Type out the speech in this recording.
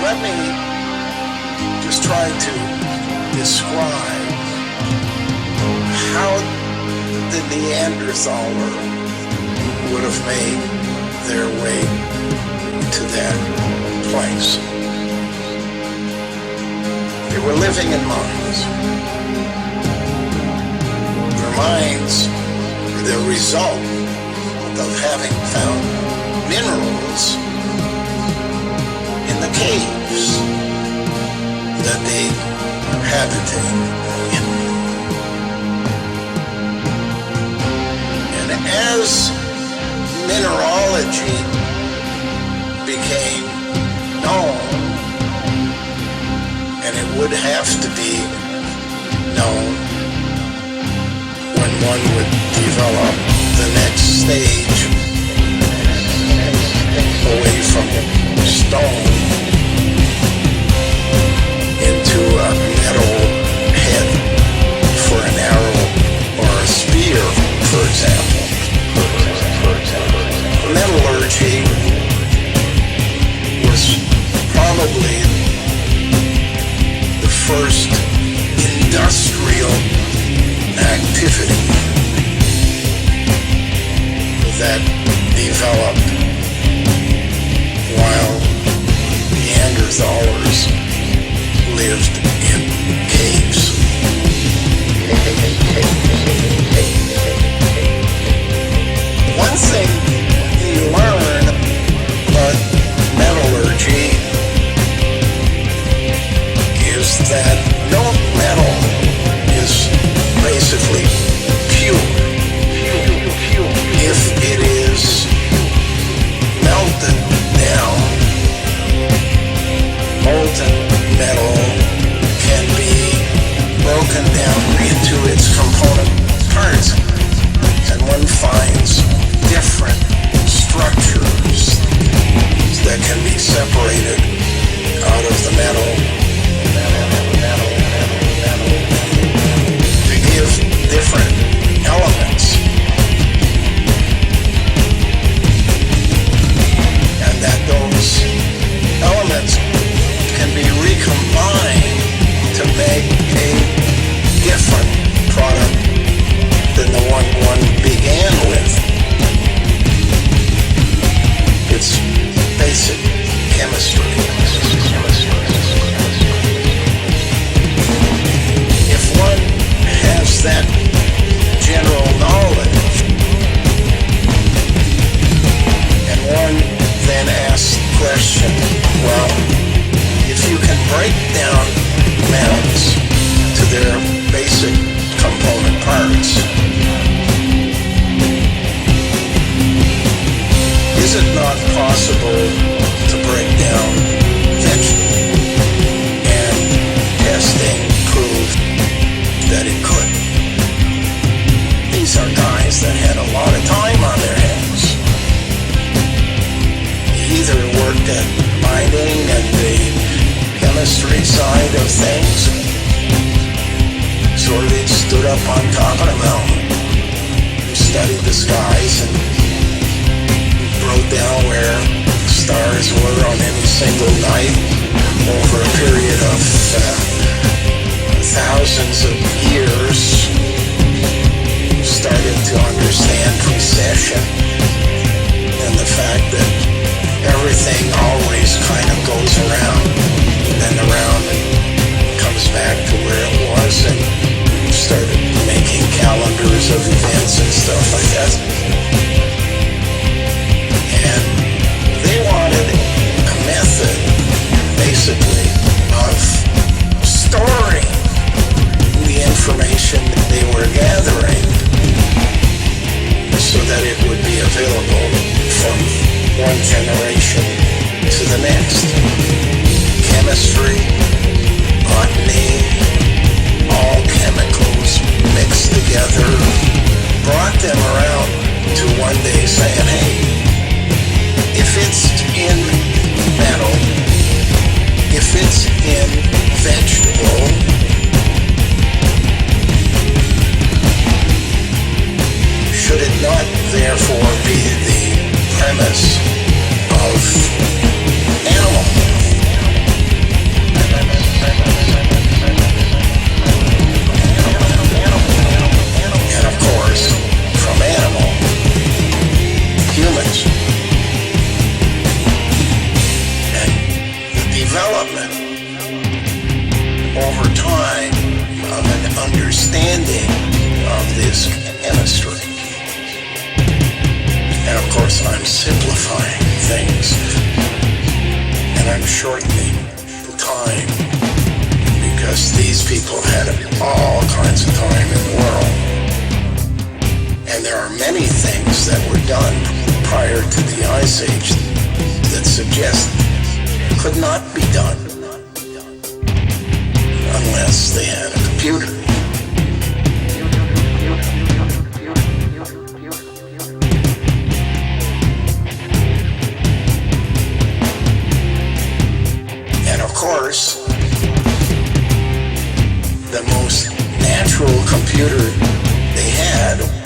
let me just try to describe how the Neanderthaler would have made their way to that place. They were living in mines. Their mines were the result of having found minerals in the caves that they habitate in. And as mineralogy became known, and it would have to be known when one would develop the next stage away from stone into a metal head for an arrow or a spear, for example. Metallurgy was probably the first industrial activity that developed while Neanderthalers lived in caves. One thing you learn about metallurgy is that no metal is basically pure. If it is melted down, molten metal can be broken down into its component parts, and one finds different structures that can be separated out of the metal to give different elements, and that those elements can be recombined to make a different product than the one began with. It's basic chemistry. If one has that general knowledge, and one then asks the question, well, if you can break down metals to their basic component parts, is it not possible to break down vegetables? And testing proved that it could. These are guys that had a lot of time on their hands. Either worked at mining and the chemistry side of things, or they stood up on top of a mountain and studied the skies and wrote down where stars were on any single night over a period of thousands of years. Started to understand precession and the fact that everything always kind of goes around and then around and comes back to where it was, and started making calendars of events and stuff like that. And they wanted a method, basically, of storing the information that they were gathering so that it would be available from one generation to the next. Chemistry, botany, all chemicals mixed together brought them around to one day saying, hey, if it's in metal, if it's in vegetable, should it not therefore be the premise of animal? development over time of an understanding of this chemistry. And of course, I'm simplifying things, and I'm shortening the time, because these people had all kinds of time in the world. And there are many things that were done prior to the Ice Age that suggest could not be done unless they had a computer. And of course, the most natural computer they had